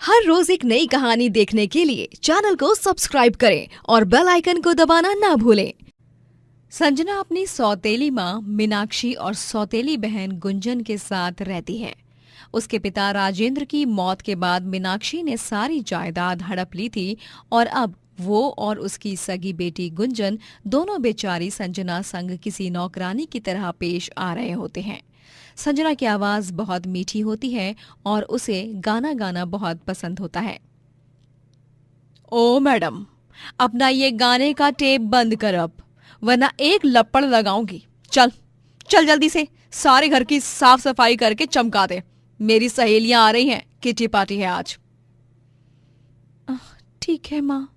हर रोज एक नई कहानी देखने के लिए चैनल को सब्सक्राइब करें और बेल आइकन को दबाना ना भूलें। संजना अपनी सौतेली माँ मीनाक्षी और सौतेली बहन गुंजन के साथ रहती है। उसके पिता राजेंद्र की मौत के बाद मीनाक्षी ने सारी जायदाद हड़प ली थी और अब वो और उसकी सगी बेटी गुंजन दोनों बेचारी संजना संग किसी नौकरानी की तरह पेश आ रहे होते हैं। संजना की आवाज बहुत मीठी होती है और उसे गाना गाना बहुत पसंद होता है। ओ मैडम, अपना ये गाने का टेप बंद कर अब, वरना एक लपड़ लगाऊंगी। चल चल जल्दी से सारे घर की साफ सफाई करके चमका दे। मेरी सहेलियां आ रही हैं, किटी पार्टी है आज। ठीक है माँ।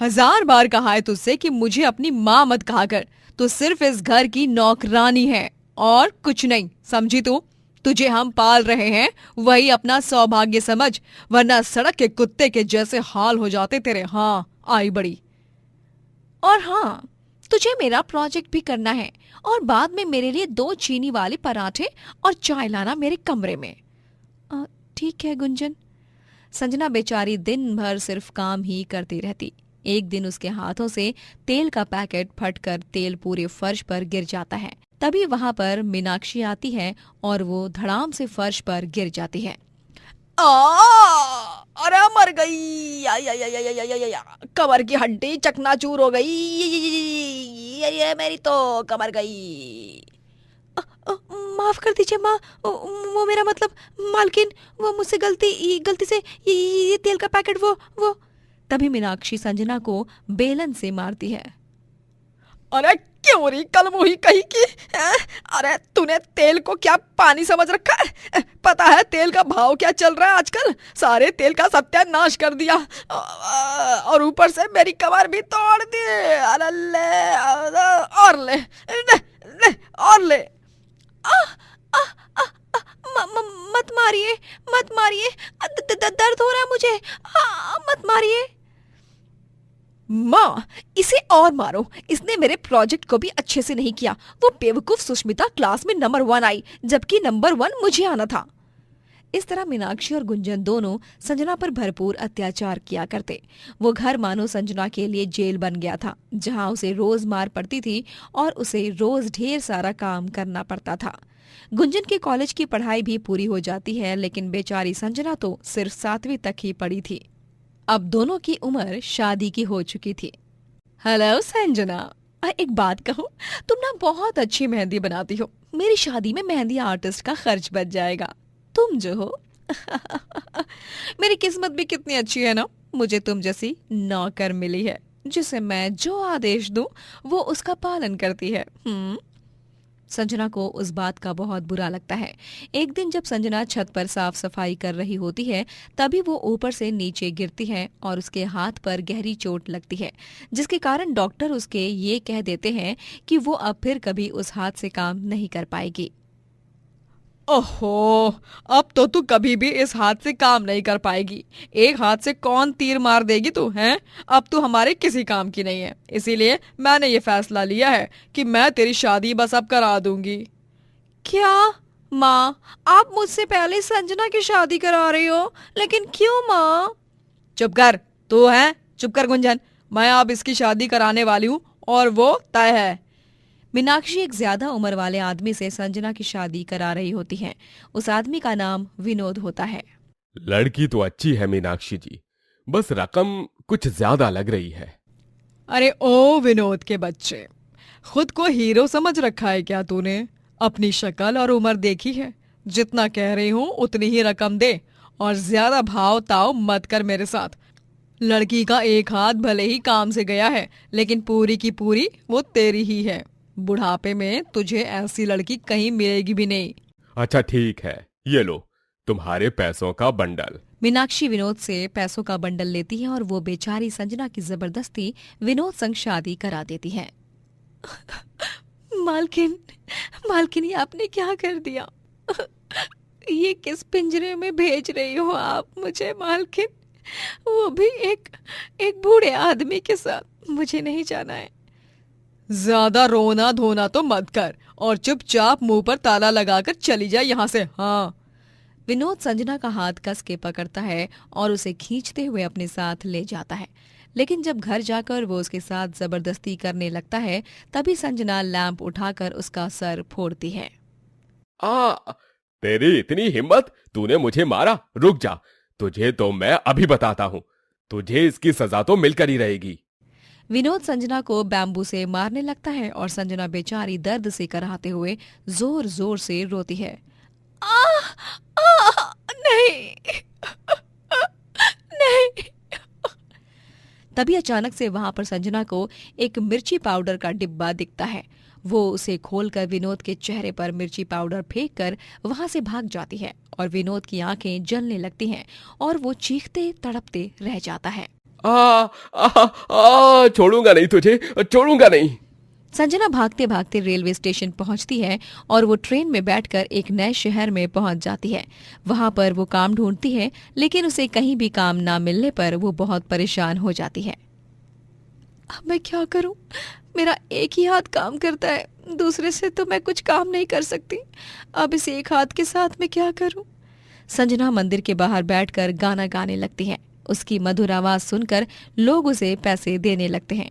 1000 बार कहा है तुझसे कि मुझे अपनी माँ मत कहा कर। तू सिर्फ इस घर की नौकरानी है और कुछ नहीं, समझी तू? तुझे हम पाल रहे हैं, वही अपना सौभाग्य समझ, वरना सड़क के कुत्ते के जैसे हाल हो जाते तेरे। हाँ, आई बड़ी। और हाँ, तुझे मेरा प्रोजेक्ट भी करना है और बाद में मेरे लिए 2 चीनी वाले पराठे और चाय लाना मेरे कमरे में। ठीक है गुंजन। संजना बेचारी दिन भर सिर्फ काम ही करती रहती। एक दिन उसके हाथों से तेल का पैकेट फटकर तेल पूरे फर्श पर गिर जाता है। तभी वहां पर मीनाक्षी आती है और वो धड़ाम से फर्श पर गिर जाती है। अरे मर गई, कमर की हड्डी चकनाचूर हो गई, ये मेरी तो कमर गई। माफ कर दीजिए माँ, वो मेरा मतलब मालकिन, वो मुझसे गलती से ये तेल का पैकेट वो। तभी मीनाक्षी संजना को बेलन से मारती है। अरे क्यों रही कलमुही कहीं की? अरे तूने तेल को क्या पानी समझ रखा है? पता है तेल का भाव क्या चल रहा है आजकल? सारे तेल का सत्यानाश कर दिया और ऊपर से मेरी कमर भी तोड़ दी। अरे ले और ले, और ले। मत मारिए, मत मारिए, दर्द हो रहा है मुझे। मत मारिए। माँ, इसे और मारो, इसने मेरे प्रोजेक्ट को भी अच्छे से नहीं किया। वो बेवकूफ सुष्मिता क्लास में नंबर 1 आई, जबकि नंबर 1 मुझे आना था। इस तरह मीनाक्षी और गुंजन दोनों संजना पर भरपूर अत्याचार किया करते। वो घर मानो संजना के लिए जेल बन गया था, जहाँ उसे रोज मार पड़ती थी और उसे रोज ढेर सारा काम करना पड़ता था। गुंजन के कॉलेज की पढ़ाई भी पूरी हो जाती है, लेकिन बेचारी संजना तो सिर्फ 7वीं तक ही पढ़ी थी। अब दोनों की उम्र शादी की हो चुकी थी। हेलो संजना, एक बात कहूँ, तुम ना बहुत अच्छी मेहंदी बनाती हो। मेरी शादी में मेहंदी आर्टिस्ट का खर्च बच जाएगा। तुम जो हो मेरी किस्मत भी कितनी अच्छी है ना, मुझे तुम जैसी नौकर मिली है, जिसे मैं जो आदेश दूं वो उसका पालन करती है। संजना को उस बात का बहुत बुरा लगता है। एक दिन जब संजना छत पर साफ सफाई कर रही होती है, तभी वो ऊपर से नीचे गिरती है और उसके हाथ पर गहरी चोट लगती है, जिसके कारण डॉक्टर उसके ये कह देते हैं कि वो अब फिर कभी उस हाथ से काम नहीं कर पाएगी। ओहो, अब तो तू कभी भी इस हाथ से काम नहीं कर पाएगी। एक हाथ से कौन तीर मार देगी तू, हैं? अब तू हमारे किसी काम की नहीं है, इसीलिए मैंने ये फैसला लिया है कि मैं तेरी शादी बस अब करा दूंगी। क्या माँ, आप मुझसे पहले संजना की शादी करा रही हो? लेकिन क्यों माँ? चुप कर, तू है चुप कर गुंजन। मैं अब इसकी शादी कराने वाली हूँ और वो तय है। मीनाक्षी एक ज्यादा उम्र वाले आदमी से संजना की शादी करा रही होती है। उस आदमी का नाम विनोद होता है। लड़की तो अच्छी है मीनाक्षी जी, बस रकम कुछ ज्यादा लग रही है। अरे ओ विनोद के बच्चे, खुद को हीरो समझ रखा है क्या तूने? अपनी शक्ल और उम्र देखी है? जितना कह रही हूँ उतनी ही रकम दे और ज्यादा भाव ताव मत कर मेरे साथ। लड़की का एक हाथ भले ही काम से गया है, लेकिन पूरी की पूरी वो तेरी ही है। बुढ़ापे में तुझे ऐसी लड़की कहीं मिलेगी भी नहीं। अच्छा ठीक है, ये लो तुम्हारे पैसों का बंडल। मीनाक्षी विनोद से पैसों का बंडल लेती है और वो बेचारी संजना की जबरदस्ती विनोद संग शादी करा देती है। मालकिन ये आपने क्या कर दिया? ये किस पिंजरे में भेज रही हो आप मुझे मालकिन? वो भी एक बूढ़े आदमी के साथ। मुझे नहीं जाना है। ज्यादा रोना धोना तो मत कर और चुपचाप मुंह पर ताला लगाकर चली जा यहाँ से। हाँ, विनोद संजना का हाथ कस के पकड़ता है और उसे खींचते हुए अपने साथ ले जाता है। लेकिन जब घर जाकर वो उसके साथ जबरदस्ती करने लगता है, तभी संजना लैंप उठाकर उसका सर फोड़ती है। आ, तेरी इतनी हिम्मत, तूने मुझे मारा? रुक जा, तुझे तो मैं अभी बताता हूँ। तुझे इसकी सजा तो मिलकर ही रहेगी। विनोद संजना को बैम्बू से मारने लगता है और संजना बेचारी दर्द से कराहते हुए जोर जोर से रोती है। आह, आह, नहीं, नहीं। तभी अचानक से वहां पर संजना को एक मिर्ची पाउडर का डिब्बा दिखता है। वो उसे खोलकर विनोद के चेहरे पर मिर्ची पाउडर फेंककर वहां से भाग जाती है और विनोद की आंखें जलने लगती हैं और वो चीखते तड़पते रह जाता है। छोड़ूंगा नहीं तुझे, छोड़ूंगा नहीं। संजना भागते भागते रेलवे स्टेशन पहुंचती है और वो ट्रेन में बैठकर एक नए शहर में पहुंच जाती है। वहां पर वो काम ढूंढती है, लेकिन उसे कहीं भी काम ना मिलने पर वो बहुत परेशान हो जाती है। अब मैं क्या करूं? मेरा एक ही हाथ काम करता है, दूसरे से तो मैं कुछ काम नहीं कर सकती। अब इस एक हाथ के साथ मैं क्या करूं? संजना मंदिर के बाहर बैठकर गाना गाने लगती है। उसकी मधुर आवाज सुनकर लोग उसे पैसे देने लगते हैं।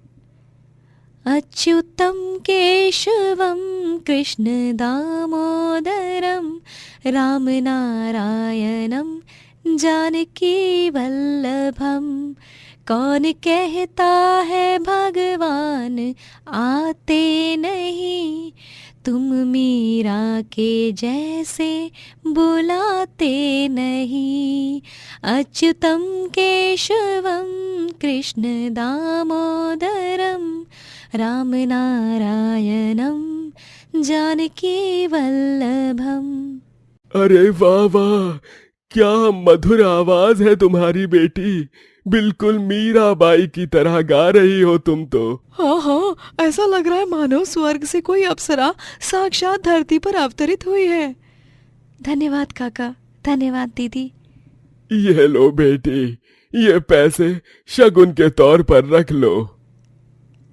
अच्युतम केशवम कृष्ण दामोदरम राम नारायणम जानकी वल्लभम। कौन कहता है भगवान आते नहीं, तुम मीरा के जैसे बुलाते नहीं। अच्युतम केशवम कृष्ण दामोदरम राम नारायणम जानकी वल्लभम। अरे वाह वाह, क्या मधुर आवाज है तुम्हारी बेटी। बिल्कुल मीराबाई की तरह गा रही हो तुम तो। हाँ, ऐसा लग रहा है मानो स्वर्ग से कोई अप्सरा साक्षात धरती पर अवतरित हुई है। धन्यवाद काका, धन्यवाद दीदी। ये लो बेटी, ये पैसे शगुन के तौर पर रख लो।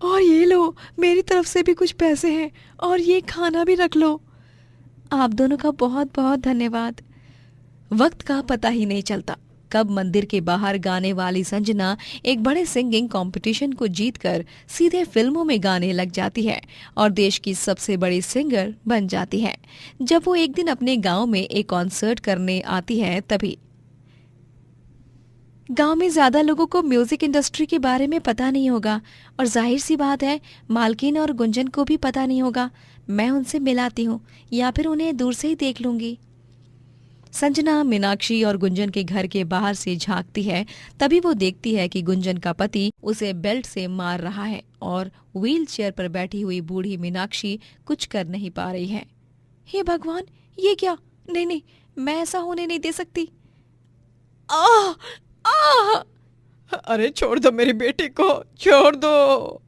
और ये लो, मेरी तरफ से भी कुछ पैसे हैं, और ये खाना भी रख लो। आप दोनों का बहुत बहुत धन्यवाद। वक्त का पता ही नहीं चलता कब मंदिर के बाहर गाने वाली संजना एक बड़े सिंगिंग कंपटीशन को जीतकर सीधे फिल्मों में गाने लग जाती है और देश की सबसे बड़ी सिंगर बन जाती है। जब वो एक दिन अपने गांव में एक कॉन्सर्ट करने आती है, तभी गांव में ज्यादा लोगों को म्यूजिक इंडस्ट्री के बारे में पता नहीं होगा और जाहिर सी बात है मालकिन और गुंजन को भी पता नहीं होगा। मैं उनसे मिलाती हूँ या फिर उन्हें दूर से ही देख लूंगी। संजना मीनाक्षी और गुंजन के घर के बाहर से झांकती है। तभी वो देखती है कि गुंजन का पति उसे बेल्ट से मार रहा है और व्हील चेयर पर बैठी हुई बूढ़ी मीनाक्षी कुछ कर नहीं पा रही है। हे भगवान, ये क्या? नहीं नहीं, मैं ऐसा होने नहीं दे सकती। आह, आह! अरे छोड़ दो मेरी बेटी को, छोड़ दो।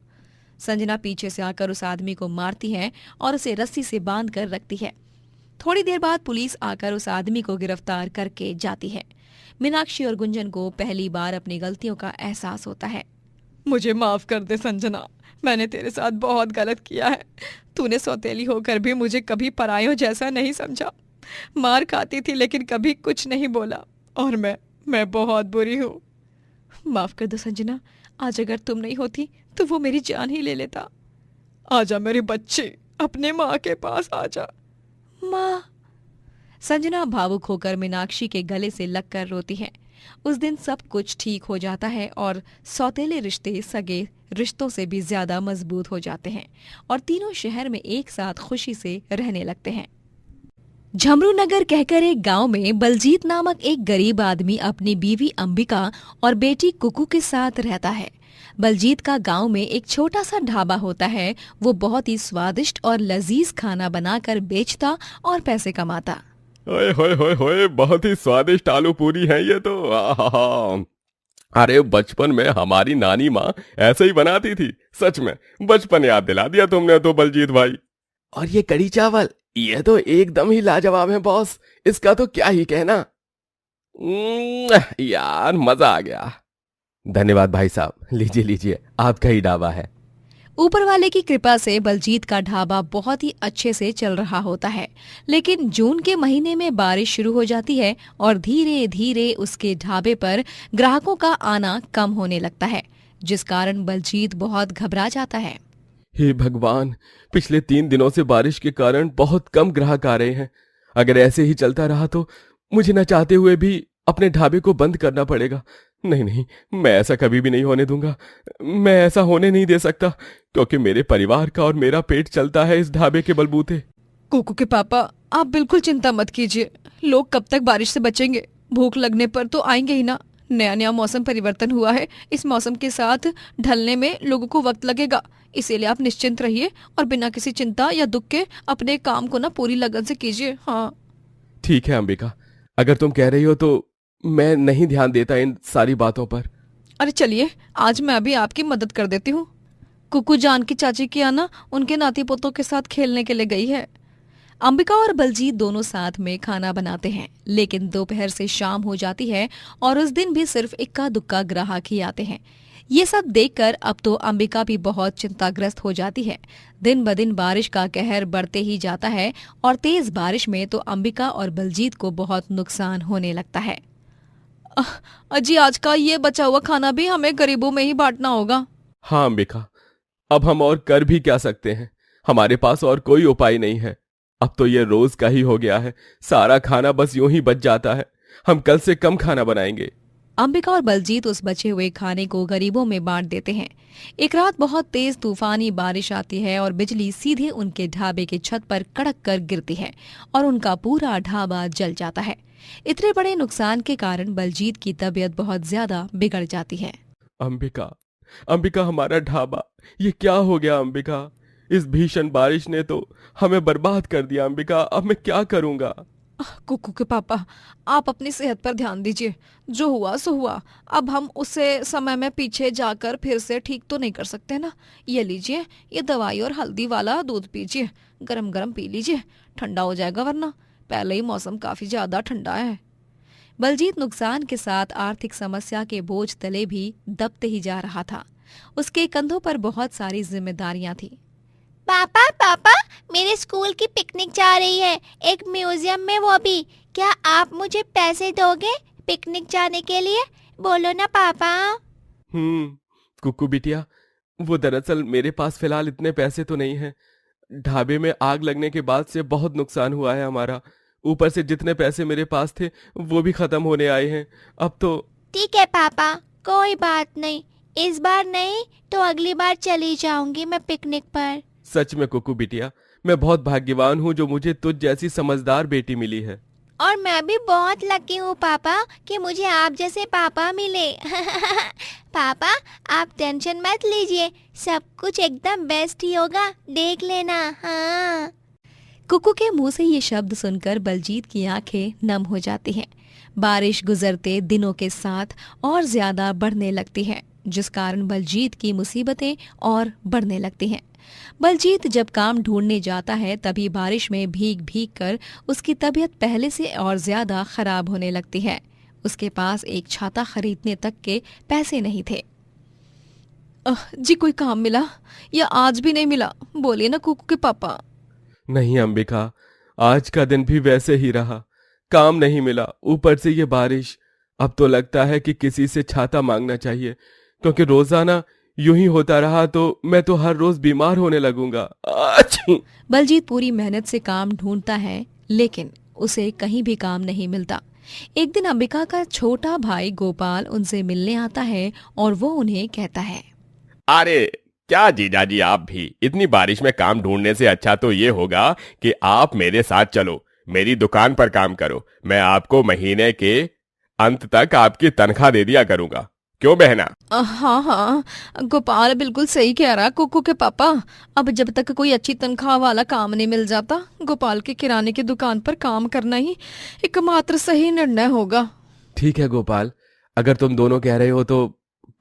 संजना पीछे से आकर उस आदमी को मारती है और उसे रस्सी से बांध कर रखती है। थोड़ी देर बाद पुलिस आकर उस आदमी को गिरफ्तार करके जाती है। मीनाक्षी और गुंजन को पहली बार अपनी गलतियों का एहसास होता है। मुझे माफ कर दे संजना, मैंने तेरे साथ बहुत गलत किया है। तूने सौतेली होकर भी मुझे कभी परायों जैसा नहीं समझा। मार खाती थी लेकिन कभी कुछ नहीं बोला, और मैं बहुत बुरी हूँ। माफ कर दो संजना, आज अगर तुम नहीं होती तो वो मेरी जान ही ले लेता। आजा मेरी बच्ची, अपने माँ के पास आजा। माँ। संजना भावुक होकर मीनाक्षी के गले से लगकर रोती है। उस दिन सब कुछ ठीक हो जाता है और सौतेले रिश्ते सगे रिश्तों से भी ज्यादा मजबूत हो जाते हैं और तीनों शहर में एक साथ खुशी से रहने लगते हैं। झमरू नगर कहकर एक गांव में बलजीत नामक एक गरीब आदमी अपनी बीवी अंबिका और बेटी कुकू के साथ रहता है। बलजीत का गांव में एक छोटा सा ढाबा होता है। वो बहुत ही स्वादिष्ट और लजीज खाना बनाकर बेचता और पैसे कमाता। ओए होए होए होए, बहुत ही स्वादिष्ट आलू पूरी है ये तो। आहा! अरे बचपन में हमारी नानी माँ ऐसे ही बनाती थी। सच में बचपन याद दिला दिया तुमने तो बलजीत भाई। और ये कड़ी चावल, ये तो एकदम ही लाजवाब है बॉस, इसका तो क्या ही कहना। यार मजा आ गया। धन्यवाद भाई साहब, लीजिए लीजिए, आपका ही ढाबा है। ऊपर वाले की कृपा से बलजीत का ढाबा बहुत ही अच्छे से चल रहा होता है, लेकिन जून के महीने में बारिश शुरू हो जाती है और धीरे धीरे उसके ढाबे पर ग्राहकों का आना कम होने लगता है, जिस कारण बलजीत बहुत घबरा जाता है। हे भगवान, पिछले 3 दिनों से बारिश के कारण बहुत कम ग्राहक आ रहे हैं। अगर ऐसे ही चलता रहा तो मुझे न चाहते हुए भी अपने ढाबे को बंद करना पड़ेगा। नहीं नहीं, मैं ऐसा कभी भी नहीं होने दूंगा। मैं ऐसा होने नहीं दे सकता, क्योंकि मेरे परिवार का और मेरा पेट चलता है इस ढाबे के बलबूते। कुकू के पापा, आप बिल्कुल चिंता मत कीजिए। लोग कब तक बारिश से बचेंगे? भूख लगने पर तो आएंगे ही ना। नया नया मौसम परिवर्तन हुआ है, इस मौसम के साथ ढलने में लोगों को वक्त लगेगा। इसीलिए आप निश्चिंत रहिए और बिना किसी चिंता या दुख के अपने काम को ना पूरी लगन से कीजिए। हाँ ठीक है अंबिका, अगर तुम कह रही हो तो मैं नहीं ध्यान देता इन सारी बातों पर। अरे चलिए, आज मैं अभी आपकी मदद कर देती हूँ। कुकू जान की चाची की आना उनके नाती पोतों के साथ खेलने के लिए गई है। अंबिका और बलजीत दोनों साथ में खाना बनाते हैं, लेकिन दोपहर से शाम हो जाती है और उस दिन भी सिर्फ इक्का दुक्का ग्राहक ही आते हैं। ये सब देखकर अब तो अंबिका भी बहुत चिंताग्रस्त हो जाती है। दिन ब दिन बारिश का कहर बढ़ते ही जाता है और तेज बारिश में तो अंबिका और बलजीत को बहुत नुकसान होने लगता है। अजी, आज का ये बचा हुआ खाना भी हमें गरीबों में ही बांटना होगा। हाँ अंबिका, अब हम और कर भी क्या सकते हैं? हमारे पास और कोई उपाय नहीं है। अब तो ये रोज का ही हो गया है, सारा खाना बस यूं ही बच जाता है। हम कल से कम खाना बनाएंगे। अंबिका और बलजीत उस बचे हुए खाने को गरीबों में बांट देते हैं। एक रात बहुत तेज तूफानी बारिश आती है और बिजली सीधे उनके ढाबे की छत पर कड़क कर गिरती है और उनका पूरा ढाबा जल जाता है। इतने बड़े नुकसान के कारण बलजीत की तबीयत बहुत ज्यादा बिगड़ जाती है। अंबिका, अंबिका, हमारा ढाबा, ये क्या हो गया अंबिका? इस भीषण बारिश ने तो हमें बर्बाद कर दिया अंबिका। अब मैं क्या करूंगा? कुकू के पापा, आप अपनी सेहत पर ध्यान दीजिए। जो हुआ सो हुआ। अब हम उसे समय में पीछे जाकर फिर से ठीक तो नहीं कर सकते ना। ये लीजिए, ये दवाई और हल्दी वाला दूध पीजिए। गरम गरम पी लीजिए, ठंडा हो जाएगा, वरना पहले ही मौसम काफी ज्यादा ठंडा है। बलजीत नुकसान के साथ आर्थिक समस्या के बोझ तले भी दबते ही जा रहा था। उसके कंधों पर बहुत सारी जिम्मेदारियां थी। पापा पापा, मेरे स्कूल की पिकनिक जा रही है, एक म्यूजियम में, वो भी। क्या आप मुझे पैसे दोगे पिकनिक जाने के लिए? बोलो ना पापा। कुकू बिटिया, वो दरअसल मेरे पास फिलहाल इतने पैसे तो नहीं हैं। ढाबे में आग लगने के बाद से बहुत नुकसान हुआ है हमारा। ऊपर से जितने पैसे मेरे पास थे वो भी खत्म होने आए हैं। अब तो ठीक है पापा, कोई बात नहीं। इस बार नहीं तो अगली बार चली जाऊंगी मैं पिकनिक पर। सच में कुकू बिटिया, मैं बहुत भाग्यवान हूँ जो मुझे तुझ जैसी समझदार बेटी मिली है। और मैं भी बहुत लकी हूँ पापा कि मुझे आप जैसे पापा मिले। पापा, आप टेंशन मत लीजिए, सब कुछ एकदम बेस्ट ही होगा, देख लेना। हाँ। कुकू के मुंह से ये शब्द सुनकर बलजीत की आंखें नम हो जाती हैं। बारिश गुजरते दिनों के साथ और ज्यादा बढ़ने लगती है, जिस कारण बलजीत की मुसीबतें और बढ़ने लगती हैं। बलजीत जब काम ढूंढने जाता है तभी बारिश में भीग भीग कर उसकी तबीयत पहले से और ज्यादा खराब होने लगती है। उसके पास एक छाता खरीदने तक के पैसे नहीं थे। जी, कोई काम मिला या आज भी नहीं मिला? बोलिए ना कुकू के पापा। नहीं अंबिका, आज का दिन भी वैसे ही रहा, काम नहीं मिला, ऊपर से ये बारिश। अब तो लगता है कि किसी से छाता मांगना चाहिए, क्योंकि रोजाना यूं ही होता रहा तो मैं तो हर रोज बीमार होने लगूंगा। बलजीत पूरी मेहनत से काम ढूंढता है, लेकिन उसे कहीं भी काम नहीं मिलता। एक दिन अंबिका का छोटा भाई गोपाल उनसे मिलने आता है और वो उन्हें कहता है, अरे क्या जीजाजी, आप भी इतनी बारिश में काम ढूंढने से अच्छा तो ये होगा कि आप मेरे साथ चलो, मेरी दुकान पर काम करो। मैं आपको महीने के अंत तक आपकी तनख्वाह दे दिया करूंगा। क्यों बहना? हाँ हाँ, गोपाल बिल्कुल सही कह रहा कुकू के पापा। अब जब तक कोई अच्छी तनख्वाह वाला काम नहीं मिल जाता, गोपाल के किराने की दुकान पर काम करना ही एकमात्र सही निर्णय होगा। ठीक है गोपाल, अगर तुम दोनों कह रहे हो तो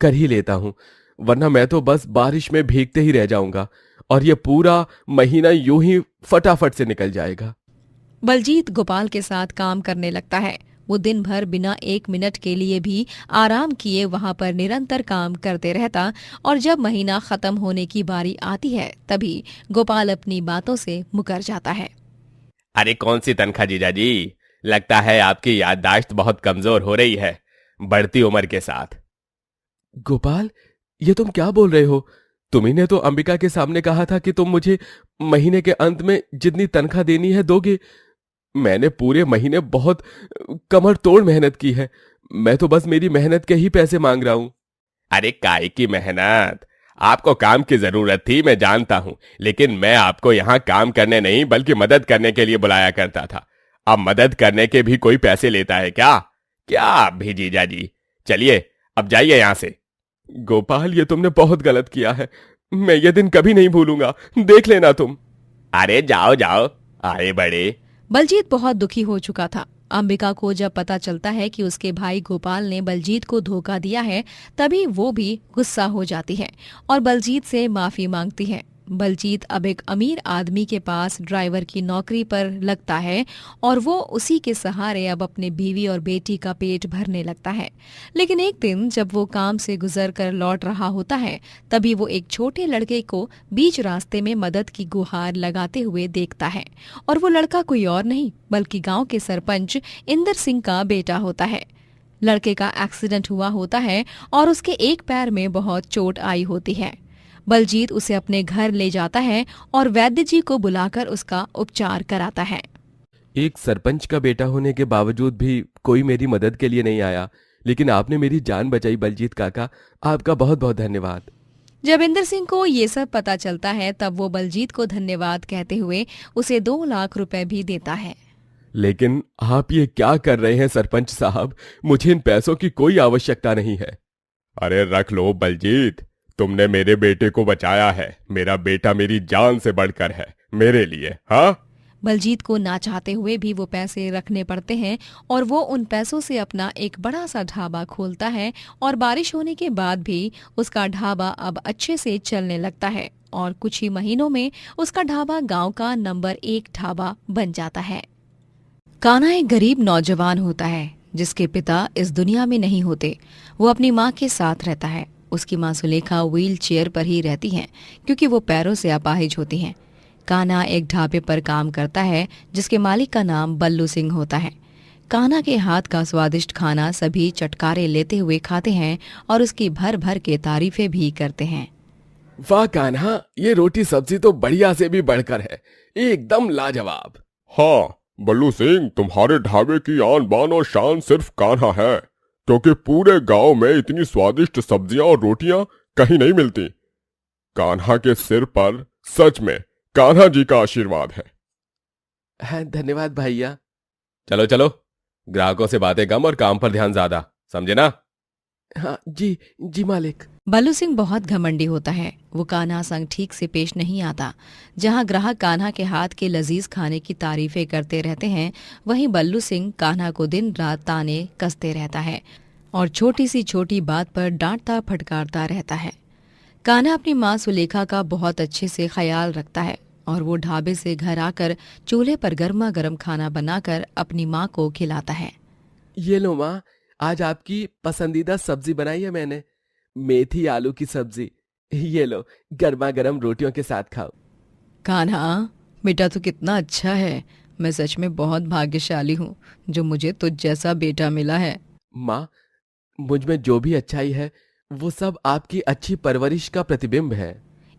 कर ही लेता हूँ, वरना मैं तो बस बारिश में भीगते ही रह जाऊंगा और ये पूरा महीना यूं ही फटाफट से निकल जाएगा। बलजीत गोपाल के साथ काम करने लगता है। वो दिन भर बिना 1 मिनट के लिए भी आराम किए वहां पर निरंतर काम करते रहता और जब महीना खत्म होने की बारी आती है तभी गोपाल अपनी बातों से मुकर जाता है। अरे कौन सी तनख्वाह जीजाजी, लगता है आपकी याददाश्त बहुत कमजोर हो रही है बढ़ती उम्र के साथ। गोपाल, ये तुम क्या बोल रहे हो? तुम्ही ने तो अंबिका के सामने कहा था कि तुम मुझे महीने के अंत में जितनी तनख्वाह देनी है दोगे। मैंने पूरे महीने बहुत कमर तोड़ मेहनत की है। मैं तो बस मेरी मेहनत के ही पैसे मांग रहा हूं। अरे काय की मेहनत, आपको काम की जरूरत थी, मैं जानता हूं, लेकिन मैं आपको यहां काम करने नहीं बल्कि मदद करने के लिए बुलाया करता था। अब मदद करने के भी कोई पैसे लेता है क्या? क्या आप भी जीजा जी, चलिए अब जाइए यहां से। गोपाल, ये तुमने बहुत गलत किया है, मैं ये दिन कभी नहीं भूलूंगा, देख लेना तुम। अरे जाओ जाओ, आए बड़े। बलजीत बहुत दुखी हो चुका था। अंबिका को जब पता चलता है कि उसके भाई गोपाल ने बलजीत को धोखा दिया है तभी वो भी गुस्सा हो जाती है और बलजीत से माफी मांगती है। बलजीत अब एक अमीर आदमी के पास ड्राइवर की नौकरी पर लगता है और वो उसी के सहारे अब अपने बीवी और बेटी का पेट भरने लगता है। लेकिन एक दिन जब वो काम से गुजर कर लौट रहा होता है तभी वो एक छोटे लड़के को बीच रास्ते में मदद की गुहार लगाते हुए देखता है और वो लड़का कोई और नहीं बल्कि गांव के सरपंच इंदर सिंह का बेटा होता है। लड़के का एक्सीडेंट हुआ होता है और उसके एक पैर में बहुत चोट आई होती है। बलजीत उसे अपने घर ले जाता है और वैद्य जी को बुलाकर उसका उपचार कराता है। एक सरपंच का बेटा होने के बावजूद भी कोई मेरी मदद के लिए नहीं आया, लेकिन आपने मेरी जान बचाई बलजीत काका, आपका बहुत बहुत धन्यवाद। जब इंदर सिंह को ये सब पता चलता है तब वो बलजीत को धन्यवाद कहते हुए उसे 2 लाख रुपए भी देता है। लेकिन आप ये क्या कर रहे हैं सरपंच साहब, मुझे इन पैसों की कोई आवश्यकता नहीं है। अरे रख लो बलजीत, तुमने मेरे बेटे को बचाया है, मेरा बेटा मेरी जान से बढ़कर है मेरे लिए। हाँ, बलजीत को ना चाहते हुए भी वो पैसे रखने पड़ते हैं और वो उन पैसों से अपना एक बड़ा सा ढाबा खोलता है और बारिश होने के बाद भी उसका ढाबा अब अच्छे से चलने लगता है और कुछ ही महीनों में उसका ढाबा गांव का नंबर 1 ढाबा बन जाता है। कान्हा एक गरीब नौजवान होता है जिसके पिता इस दुनिया में नहीं होते। वो अपनी माँ के साथ रहता है। उसकी माँ सुलेखा व्हील चेयर पर ही रहती हैं क्योंकि वो पैरों से अपाहिज होती हैं। कान्हा एक ढाबे पर काम करता है जिसके मालिक का नाम बल्लू सिंह होता है। कान्हा के हाथ का स्वादिष्ट खाना सभी चटकारे लेते हुए खाते हैं और उसकी भर भर के तारीफें भी करते हैं। वाह कान्हा, ये रोटी सब्जी तो बढ़िया से भी बढ़कर है, एकदम लाजवाब। हाँ बल्लू सिंह, तुम्हारे ढाबे की आन बान और शान सिर्फ कान्हा है, क्योंकि पूरे गांव में इतनी स्वादिष्ट सब्जियां और रोटियां कहीं नहीं मिलती। कान्हा के सिर पर सच में कान्हा जी का आशीर्वाद है। धन्यवाद भैया। चलो चलो, ग्राहकों से बातें कम और काम पर ध्यान ज्यादा, समझे ना? हाँ जी जी मालिक। बल्लू सिंह बहुत घमंडी होता है। वो कान्हा संग ठीक से पेश नहीं आता। जहाँ ग्राहक कान्हा के हाथ के लजीज खाने की तारीफें करते रहते हैं वहीं बल्लू सिंह कान्हा को दिन रात ताने कसते रहता है और छोटी सी छोटी बात पर डांटता फटकारता रहता है। कान्हा अपनी माँ सुलेखा का बहुत अच्छे से ख्याल रखता है और वो ढाबे से घर आकर चूल्हे पर गर्मा गर्म खाना बनाकर अपनी माँ को खिलाता है। ये लो माँ, आज आपकी पसंदीदा सब्जी बनाई है मैंने, मेथी आलू की सब्जी। ये लो, गर्मा गर्म रोटियों के साथ खाओ। कान्हा, बेटा तो कितना अच्छा है। मैं सच में बहुत भाग्यशाली हूँ जो मुझे तुझ जैसा बेटा मिला है। माँ, मुझ में जो भी अच्छाई है वो सब आपकी अच्छी परवरिश का प्रतिबिंब है।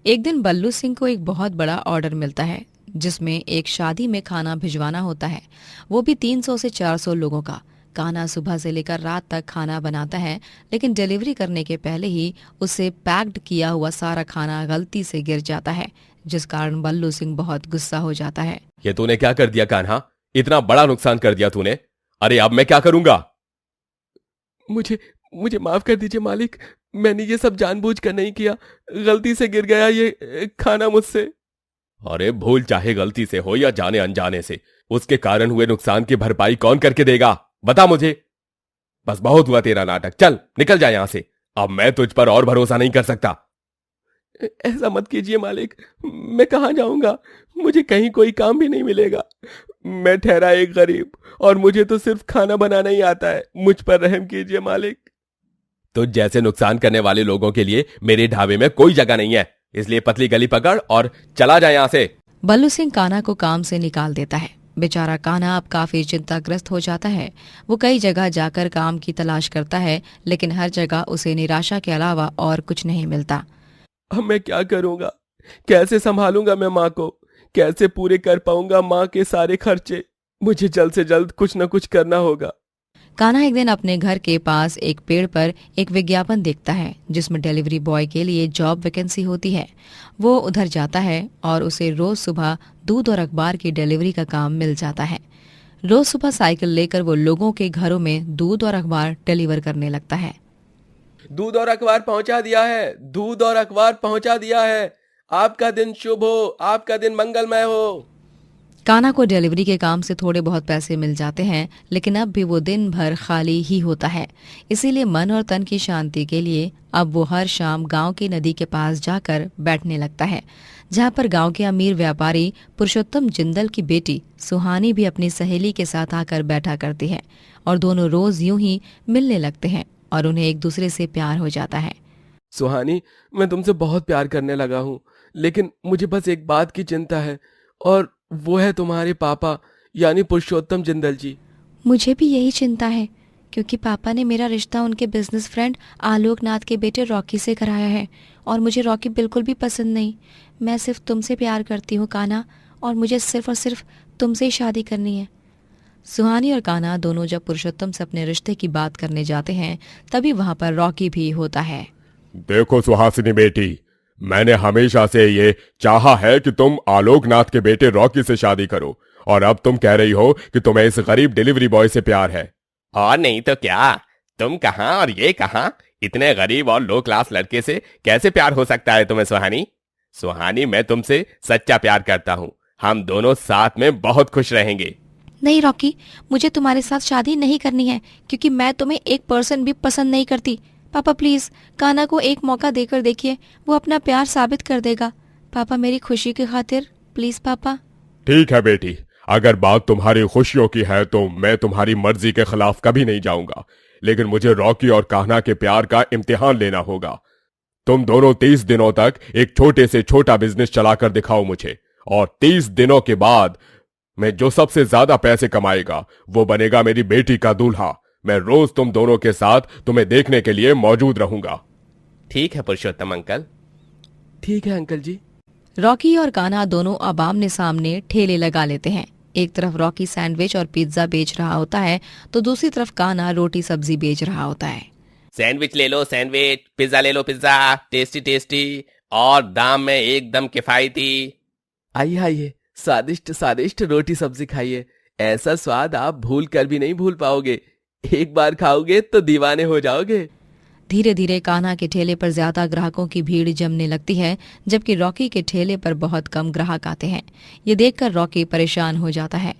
एक दिन बल्लू सिंह को एक बहुत बड़ा ऑर्डर मिलता है जिसमें एक शादी में खाना भिजवाना होता है, वो भी 300 से 400 लोगों का। कान्हा सुबह से लेकर रात तक खाना बनाता है, लेकिन डिलीवरी करने के पहले ही उससे पैक्ड किया हुआ सारा खाना गलती से गिर जाता है, जिस कारण बल्लू सिंह बहुत गुस्सा हो जाता है। ये तूने क्या कर दिया कान्हा, इतना बड़ा नुकसान कर दिया तूने। अरे अब मैं क्या करूंगा? मुझे माफ कर दीजिए मालिक, मैंने ये सब जानबूझकर नहीं किया, गलती से गिर गया ये खाना मुझसे। अरे भूल चाहे गलती से हो या जाने अनजाने से, उसके कारण हुए नुकसान की भरपाई कौन करके देगा, बता मुझे। बस बहुत हुआ तेरा नाटक, चल निकल जा यहां से, अब मैं तुझ पर और भरोसा नहीं कर सकता। ऐसा मत कीजिए मालिक, मैं कहां जाऊंगा, मुझे कहीं कोई काम भी नहीं मिलेगा, मैं ठहरा एक गरीब और मुझे तो सिर्फ खाना बनाना ही आता है। मुझ पर रहम कीजिए मालिक। तो जैसे नुकसान करने वाले लोगों के लिए मेरे ढाबे में कोई जगह नहीं है, इसलिए पतली गली पकड़ और चला जाए यहाँ से। बल्लू सिंह कान्हा को काम से निकाल देता है। बेचारा कान्हा अब काफी चिंताग्रस्त हो जाता है। वो कई जगह जाकर काम की तलाश करता है, लेकिन हर जगह उसे निराशा के अलावा और कुछ नहीं मिलता। अब मैं क्या करूंगा? कैसे संभालूंगा मैं माँ को? कैसे पूरे कर पाऊंगा माँ के सारे खर्चे? मुझे जल्द से जल्द कुछ न कुछ करना होगा। कान्हा एक दिन अपने घर के पास एक पेड़ पर एक विज्ञापन देखता है जिसमें डिलीवरी बॉय के लिए जॉब वैकेंसी होती है। वो उधर जाता है और उसे रोज सुबह दूध और अखबार की डिलीवरी का काम मिल जाता है। रोज सुबह साइकिल लेकर वो लोगों के घरों में दूध और अखबार डिलीवर करने लगता है। दूध और अखबार पहुंचा दिया है, दूध और अखबार पहुंचा दिया है। आपका दिन शुभ हो, आपका दिन मंगलमय हो। कान्हा को डिलीवरी के काम से थोड़े बहुत पैसे मिल जाते हैं, लेकिन अब भी वो दिन भर खाली ही होता है। इसीलिए मन और तन की शांति के लिए अब वो हर शाम गांव की नदी के पास जाकर बैठने लगता है, जहां पर गांव के अमीर व्यापारी पुरुषोत्तम जिंदल की बेटी सुहानी भी अपनी सहेली के साथ आकर बैठा करती है और दोनों रोज यूं ही मिलने लगते हैं और उन्हें एक दूसरे से प्यार हो जाता है। सुहानी, मैं तुमसे बहुत प्यार करने लगा हूँ, लेकिन मुझे बस एक बात की चिंता है और वो है तुम्हारे पापा यानी पुरुषोत्तम जिंदल जी। मुझे भी यही चिंता है, क्योंकि पापा ने मेरा रिश्ता उनके बिजनेस फ्रेंड आलोकनाथ के बेटे रॉकी से कराया है और मुझे रॉकी बिल्कुल भी पसंद नहीं। मैं सिर्फ तुमसे प्यार करती हूँ कान्हा, और मुझे सिर्फ और सिर्फ तुमसे ही शादी करनी है। सुहानी और कान्हा दोनों जब पुरुषोत्तम से अपने रिश्ते की बात करने जाते हैं, तभी वहाँ पर रॉकी भी होता है। देखो सुहासिनी बेटी, मैंने हमेशा से ये चाहा है कि तुम आलोकनाथ के बेटे रॉकी से शादी करो, और अब तुम कह रही हो कि तुम्हें इस गरीब डिलीवरी बॉय से प्यार है। और नहीं तो क्या, तुम कहाँ और ये कहाँ? इतने गरीब और लो क्लास लड़के से कैसे प्यार हो सकता है तुम्हें सुहानी? सुहानी, मैं तुमसे सच्चा प्यार करता हूँ। हम दोनों साथ में बहुत खुश रहेंगे। नहीं रॉकी, मुझे तुम्हारे साथ शादी नहीं करनी है, क्योंकि मैं तुम्हें 1% भी पसंद नहीं करती। पापा प्लीज कान्हा को एक मौका देकर देखिए, वो अपना प्यार साबित कर देगा। पापा, मेरी खुशी की खातिर प्लीज पापा। ठीक है बेटी, अगर बात तुम्हारी खुशियों की है तो मैं तुम्हारी मर्जी के खिलाफ कभी नहीं जाऊंगा, लेकिन मुझे रॉकी और कान्हा के प्यार का इम्तिहान लेना होगा। तुम दोनों 30 दिनों तक एक छोटे से छोटा बिजनेस चलाकर दिखाओ मुझे, और 30 दिनों के बाद मैं जो सबसे ज्यादा पैसे कमाएगा वो बनेगा मेरी बेटी का दूल्हा। मैं रोज तुम दोनों के साथ तुम्हें देखने के लिए मौजूद रहूंगा। ठीक है पुरुषोत्तम अंकल। ठीक है अंकल जी। रॉकी और कान्हा दोनों अब आमने सामने ठेले लगा लेते हैं। एक तरफ रॉकी सैंडविच और पिज्जा बेच रहा होता है, तो दूसरी तरफ कान्हा रोटी सब्जी बेच रहा होता है। सैंडविच ले लो सैंडविच, पिज्जा ले लो पिज्जा, टेस्टी टेस्टी और दाम में एकदम किफायती। आइए आइए, स्वादिष्ट स्वादिष्ट रोटी सब्जी खाइए। ऐसा स्वाद आप भूल कर भी नहीं भूल पाओगे। एक बार खाओगे तो दीवाने हो जाओगे। धीरे धीरे कान्हा के ठेले पर ज्यादा ग्राहकों की भीड़ जमने लगती है, जबकि रॉकी के ठेले पर बहुत कम ग्राहक आते हैं। ये देखकर रॉकी परेशान हो जाता है।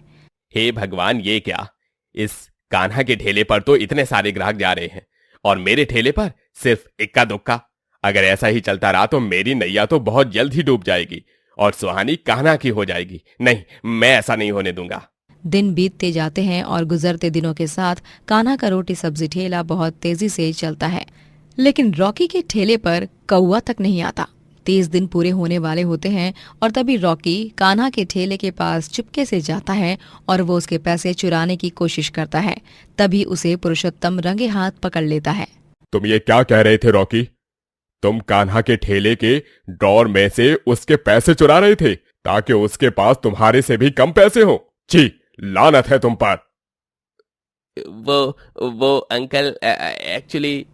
हे भगवान, ये क्या? इस कान्हा के ठेले पर तो इतने सारे ग्राहक जा रहे हैं और मेरे ठेले पर सिर्फ इक्का दुक्का। अगर ऐसा ही चलता रहा तो मेरी नैया तो बहुत जल्द ही डूब जाएगी और सुहानी कान्हा की हो जाएगी। नहीं, मैं ऐसा नहीं होने दूंगा। दिन बीतते जाते हैं और गुजरते दिनों के साथ कान्हा का रोटी सब्जी ठेला बहुत तेजी से चलता है, लेकिन रॉकी के ठेले पर कौवा तक नहीं आता। 30 दिन पूरे होने वाले होते हैं और तभी रॉकी कान्हा के ठेले के पास चुपके से जाता है और वो उसके पैसे चुराने की कोशिश करता है। तभी उसे पुरुषोत्तम रंगे हाथ पकड़ लेता है। तुम ये क्या कह रहे थे रॉकी? तुम कान्हा के ठेले के ड्रॉर में से उसके पैसे चुरा रहे थे ताकि उसके पास तुम्हारे से भी कम पैसे हो? छी, लानत है तुम पर। वो अंकल एक्चुअली।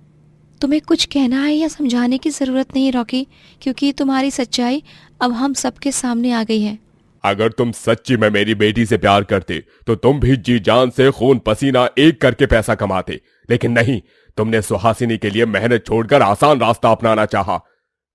तुम्हें कुछ कहना है या समझाने की जरूरत नहीं रॉकी, क्योंकि तुम्हारी सच्चाई अब हम सबके सामने आ गई है। अगर तुम सच्ची में मेरी बेटी से प्यार करते तो तुम भी जी जान से खून पसीना एक करके पैसा कमाते, लेकिन नहीं, तुमने सुहासिनी के लिए मेहनत छोड़कर आसान रास्ता अपनाना चाहा।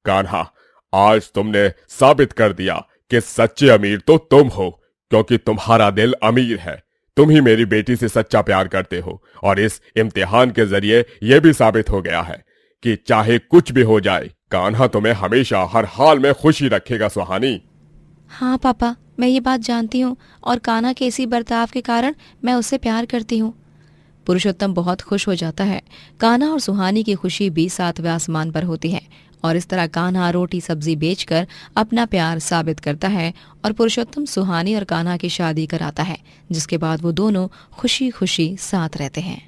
कान्हा, आज तुमने साबित कर दिया कि सच्चे अमीर तो तुम हो, क्योंकि तुम्हारा दिल अमीर है। तुम ही मेरी बेटी से सच्चा प्यार करते हो और इस इम्तिहान के जरिए यह भी साबित हो गया है कि चाहे कुछ भी हो जाए, कान्हा तुम्हें हमेशा हर हाल में खुशी रखेगा सुहानी। हाँ पापा, मैं ये बात जानती हूँ और कान्हा के इसी बर्ताव के कारण मैं उससे प्यार करती हूँ। पुरुषोत्तम बहुत खुश हो जाता है। कान्हा और सुहानी की खुशी भी सातवें आसमान पर होती है और इस तरह कान्हा रोटी सब्जी बेचकर अपना प्यार साबित करता है और पुरुषोत्तम सुहानी और कान्हा की शादी कराता है, जिसके बाद वो दोनों खुशी खुशी साथ रहते हैं।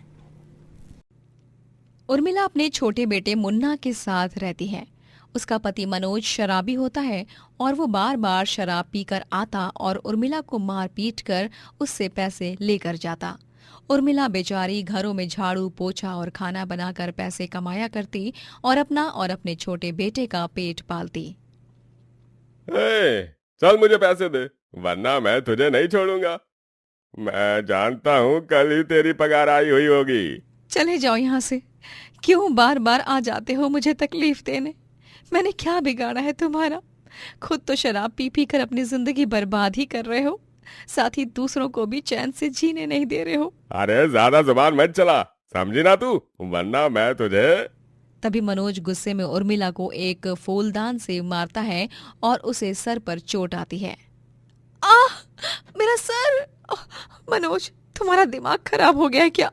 उर्मिला अपने छोटे बेटे मुन्ना के साथ रहती है। उसका पति मनोज शराबी होता है और वो बार बार शराब पीकर आता और उर्मिला को मार पीट कर उससे पैसे लेकर जाता। उर्मिला बेचारी घरों में झाड़ू पोछा और खाना बनाकर पैसे कमाया करती और अपना और अपने छोटे बेटे का पेट पालती। चल मुझे पैसे दे, वरना मैं तुझे नहीं छोड़ूंगा। मैं जानता हूँ कल ही तेरी पगार आई हुई होगी। चले जाओ यहाँ से। क्यों बार बार आ जाते हो मुझे तकलीफ देने? मैंने क्या बिगाड़ा है तुम्हारा? खुद तो शराब पी पी कर अपनी जिंदगी बर्बाद ही कर रहे हो, साथ ही दूसरों को भी चैन से जीने नहीं दे रहे हो। अरे ज्यादा जुबान मत चला, समझी ना तू, वरना मैं तुझे। तभी मनोज गुस्से में उर्मिला को एक फूलदान से मारता है और उसे सर पर चोट आती है। आह, मेरा सर! मनोज, तुम्हारा दिमाग खराब हो गया है क्या?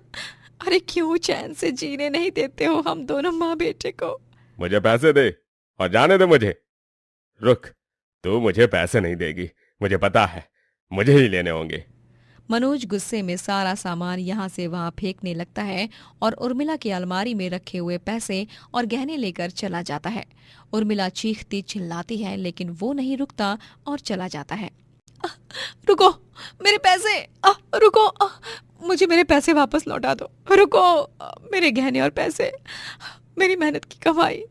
अरे क्यों चैन से जीने नहीं देते हो हम दोनों माँ बेटे को? मुझे पैसे दे और जाने दे मुझे। रुक, तू मुझे पैसे नहीं देगी, मुझे पता है, मुझे ही लेने होंगे। मनोज गुस्से में सारा सामान यहाँ से वहाँ फेंकने लगता है और उर्मिला की अलमारी में रखे हुए पैसे और गहने लेकर चला जाता है। उर्मिला चीखती चिल्लाती है लेकिन वो नहीं रुकता और चला जाता है। रुको, मेरे पैसे! रुको, मुझे मेरे पैसे वापस लौटा दो। रुको, मेरे गहने और पैसे, मेरी मेहनत की कमाई।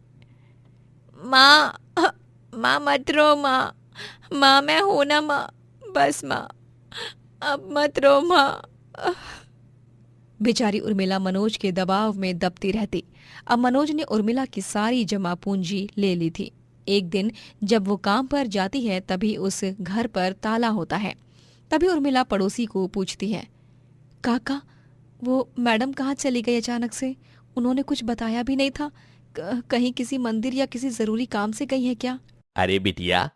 माँ मत रो माँ मैं हूं ना माँ, बस माँ अब मत रो माँ। बेचारी उर्मिला मनोज के दबाव में दबती रहती। अब मनोज ने उर्मिला की सारी जमा पूंजी ले ली थी। एक दिन जब वो काम पर जाती है तभी उस घर पर ताला होता है। तभी उर्मिला पड़ोसी को पूछती है, काका, वो मैडम कहाँ चली गई अचानक से? उन्होंने कुछ बताया भी नहीं था। कहीं किसी मंदिर या किसी जरूरी काम से गई है क्या? अरे बिटिया,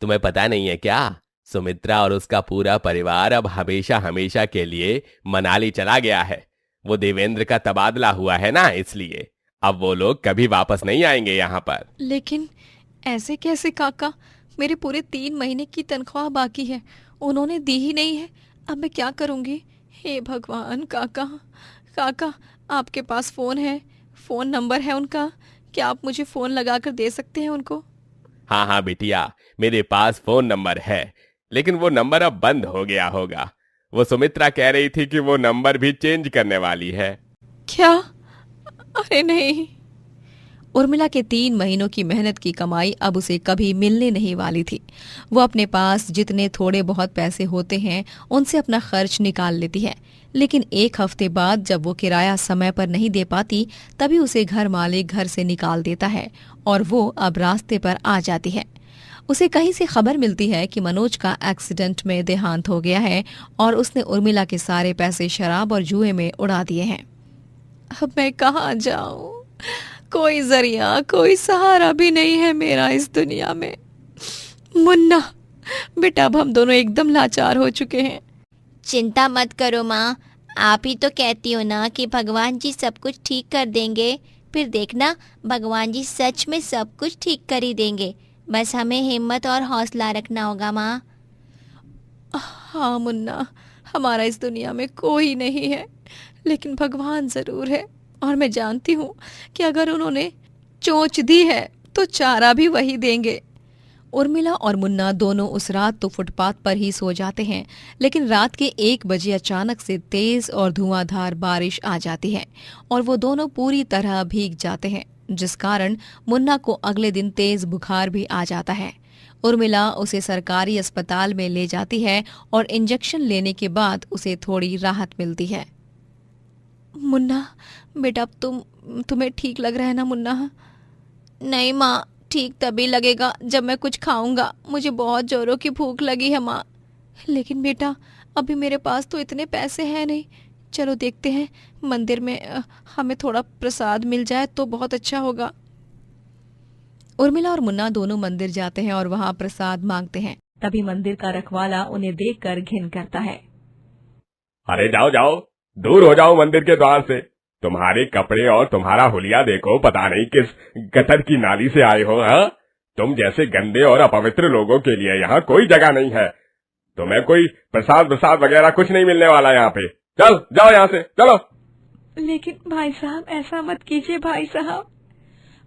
तुम्हें पता नहीं है क्या? सुमित्रा और उसका पूरा परिवार अब हमेशा हमेशा के लिए मनाली चला गया है। वो देवेंद्र का तबादला हुआ है ना, इसलिए अब वो लोग कभी वापस नहीं आएंगे यहाँ पर। लेकिन ऐसे कैसे काका? मेरे पूरे 3 महीने की तनख्वाह बाकी है, उन्होंने दी ही नहीं है। अब मैं क्या करूँगी? हे भगवान! काका, आपके पास फोन है, फोन नंबर है उनका? क्या आप मुझे फोन लगाकर दे सकते हैं उनको? हाँ बिटिया, मेरे पास फोन नंबर है, लेकिन वो नंबर अब बंद हो गया होगा। वो सुमित्रा कह रही थी कि वो नंबर भी चेंज करने वाली है। क्या? अरे नहीं! उर्मिला के 3 महीनों की मेहनत की कमाई अब उसे कभी मिलने नहीं वाली थी। वो अपने पास जितने थोड़े बहुत पैसे होते हैं उनसे अपना खर्च निकाल लेती है, लेकिन 1 हफ्ते बाद जब वो किराया समय पर नहीं दे पाती तभी उसे घर मालिक घर से निकाल देता है और वो अब रास्ते पर आ जाती है। उसे कहीं से खबर मिलती है कि मनोज का एक्सीडेंट में देहांत हो गया है और उसने उर्मिला के सारे पैसे शराब और जुए में उड़ा दिए हैं। अब मैं कहाँ जाऊं? कोई जरिया, कोई सहारा भी नहीं है मेरा इस दुनिया में। मुन्ना बेटा, अब हम दोनों एकदम लाचार हो चुके हैं। चिंता मत करो माँ, आप ही तो कहती हो ना कि भगवान जी सब कुछ ठीक कर देंगे। फिर देखना, भगवान जी सच में सब कुछ ठीक कर ही देंगे। बस हमें हिम्मत और हौसला रखना होगा माँ। हाँ मुन्ना, हमारा इस दुनिया में कोई नहीं है, लेकिन भगवान जरूर है और मैं जानती हूँ कि अगर उन्होंने चोंच दी है तो चारा भी वही देंगे। उर्मिला और मुन्ना दोनों उस रात तो फुटपाथ पर ही सो जाते हैं, लेकिन रात के 1 बजे अचानक से तेज और धुआंधार बारिश आ जाती है और वो दोनों पूरी तरह भीग जाते हैं, जिस कारण मुन्ना को अगले दिन तेज बुखार भी आ जाता है। उर्मिला उसे सरकारी अस्पताल में ले जाती है और इंजेक्शन लेने के बाद उसे थोड़ी राहत मिलती है। मुन्ना बेटा, तुम्हें ठीक लग रहा है ना मुन्ना? नहीं माँ, ठीक तभी लगेगा जब मैं कुछ खाऊंगा। मुझे बहुत जोरों की भूख लगी है माँ। लेकिन बेटा, अभी मेरे पास तो इतने पैसे हैं नहीं। चलो देखते हैं, मंदिर में हमें थोड़ा प्रसाद मिल जाए तो बहुत अच्छा होगा। उर्मिला और मुन्ना दोनों मंदिर जाते हैं और वहाँ प्रसाद मांगते हैं। तभी मंदिर का रखवाला उन्हें देखकर घिन करता है। अरे जाओ जाओ, दूर हो जाओ मंदिर के द्वार से। तुम्हारे कपड़े और तुम्हारा हुलिया देखो, पता नहीं किस गटर की नाली से आए हो। हाँ, तुम जैसे गंदे और अपवित्र लोगों के लिए यहाँ कोई जगह नहीं है। तुम्हें कोई प्रसाद वगैरह कुछ नहीं मिलने वाला यहाँ पे। चल जाओ यहाँ से, चलो। लेकिन भाई साहब, ऐसा मत कीजिए भाई साहब।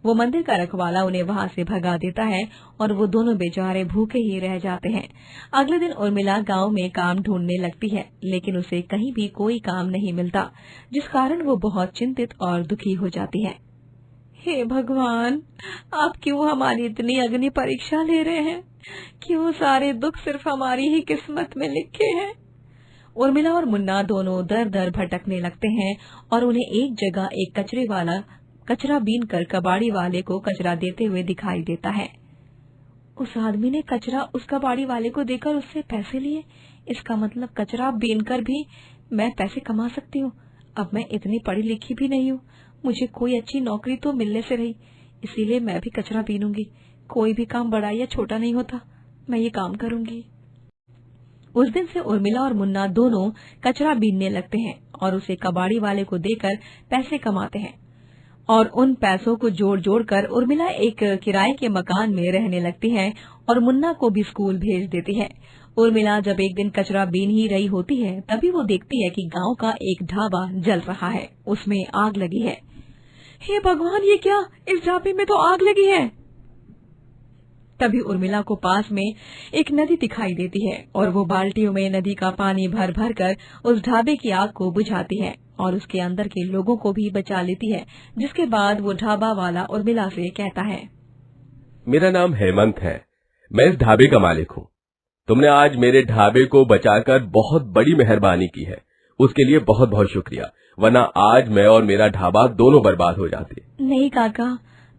वो मंदिर का रखवाला उन्हें वहाँ से भगा देता है और वो दोनों बेचारे भूखे ही रह जाते हैं। अगले दिन उर्मिला गांव में काम ढूंढने लगती है, लेकिन उसे कहीं भी कोई काम नहीं मिलता, जिस कारण वो बहुत चिंतित और दुखी हो जाती है। हे भगवान, आप क्यों हमारी इतनी अग्नि परीक्षा ले रहे हैं? क्यों सारे दुख सिर्फ हमारी ही किस्मत में लिखे हैं? उर्मिला और मुन्ना दोनों दर दर भटकने लगते हैं और उन्हें एक जगह एक कचरे वाला कचरा बीन कर कबाड़ी वाले को कचरा देते हुए दिखाई देता है। उस आदमी ने कचरा उस कबाड़ी वाले को देकर उससे पैसे लिए। इसका मतलब कचरा बीन कर भी मैं पैसे कमा सकती हूँ। अब मैं इतनी पढ़ी लिखी भी नहीं हूँ, मुझे कोई अच्छी नौकरी तो मिलने से रही, इसीलिए मैं भी कचरा बीनूंगी। कोई भी काम बड़ा या छोटा नहीं होता, मैं ये काम करूंगी। उस दिन से उर्मिला और मुन्ना दोनों कचरा बीनने लगते हैं और उसे कबाड़ी वाले को देकर पैसे कमाते हैं। और उन पैसों को जोड़ जोड़ कर उर्मिला एक किराए के मकान में रहने लगती है और मुन्ना को भी स्कूल भेज देती है। उर्मिला जब एक दिन कचरा बीन ही रही होती है, तभी वो देखती है कि गांव का एक ढाबा जल रहा है, उसमें आग लगी है। हे भगवान, ये क्या? इस ढाबे में तो आग लगी है। तभी उर्मिला को पास में एक नदी दिखाई देती है और वो बाल्टियों में नदी का पानी भर भर कर उस ढाबे की आग को बुझाती है और उसके अंदर के लोगों को भी बचा लेती है। जिसके बाद वो ढाबा वाला उर्मिला से कहता है, मेरा नाम हेमंत है, मैं इस ढाबे का मालिक हूँ। तुमने आज मेरे ढाबे को बचाकर बहुत बड़ी मेहरबानी की है, उसके लिए बहुत बहुत शुक्रिया, वरना आज मैं और मेरा ढाबा दोनों बर्बाद हो जाते। नहीं काका,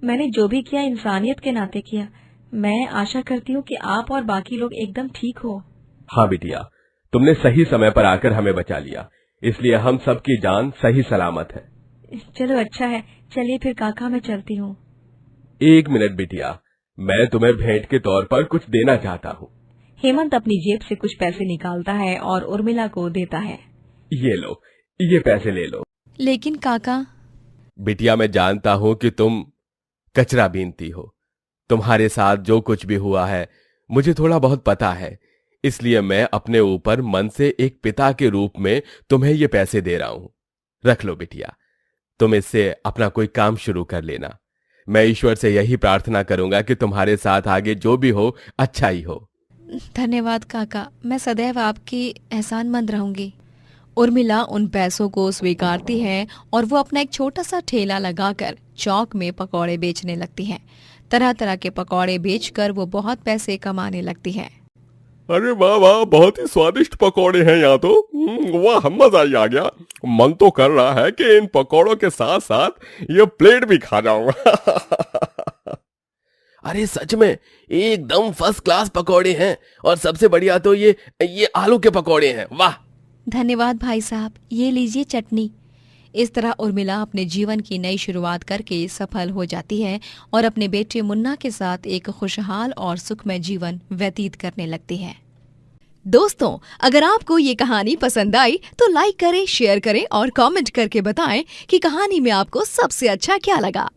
मैंने जो भी किया इंसानियत के नाते किया। मैं आशा करती हूँ कि आप और बाकी लोग एकदम ठीक हो। हाँ बिटिया, तुमने सही समय पर आकर हमें बचा लिया, इसलिए हम सबकी जान सही सलामत है। चलो अच्छा है, चलिए फिर काका, मैं चलती हूँ। एक मिनट बिटिया, मैं तुम्हें भेंट के तौर पर कुछ देना चाहता हूँ। हेमंत अपनी जेब से कुछ पैसे निकालता है और उर्मिला को देता है। ये लो, ये पैसे ले लो। लेकिन काका। बिटिया, मैं जानता हूँ कि तुम कचरा बीनती हो, तुम्हारे साथ जो कुछ भी हुआ है मुझे थोड़ा बहुत पता है, इसलिए मैं अपने ऊपर मन से एक पिता के रूप में तुम्हें ये पैसे दे रहा हूं। रख लो बिटिया, तुम इससे अपना कोई काम शुरू कर लेना। मैं ईश्वर से यही प्रार्थना करूंगा कि तुम्हारे साथ आगे जो भी हो अच्छा ही हो। धन्यवाद काका, मैं सदैव आपकी एहसानमंद रहूंगी। उर्मिला उन पैसों को स्वीकारती है और वो अपना एक छोटा सा ठेला लगाकर चौक में पकौड़े बेचने लगती है। तरह तरह के पकौड़े बेचकर वो बहुत पैसे कमाने लगती है। अरे वाह वाह, बहुत ही स्वादिष्ट पकौड़े हैं यहाँ तो। वाह, मजा ही आ गया। मन तो कर रहा है कि इन पकौड़ों के साथ साथ ये प्लेट भी खा जाऊंगा। अरे सच में एकदम फर्स्ट क्लास पकौड़े हैं, और सबसे बढ़िया तो ये आलू के पकौड़े हैं। वाह, धन्यवाद भाई साहब, ये लीजिए चटनी। इस तरह उर्मिला अपने जीवन की नई शुरुआत करके सफल हो जाती है और अपने बेटे मुन्ना के साथ एक खुशहाल और सुखमय जीवन व्यतीत करने लगती है। दोस्तों, अगर आपको ये कहानी पसंद आई तो लाइक करें, शेयर करें और कमेंट करके बताएं कि कहानी में आपको सबसे अच्छा क्या लगा।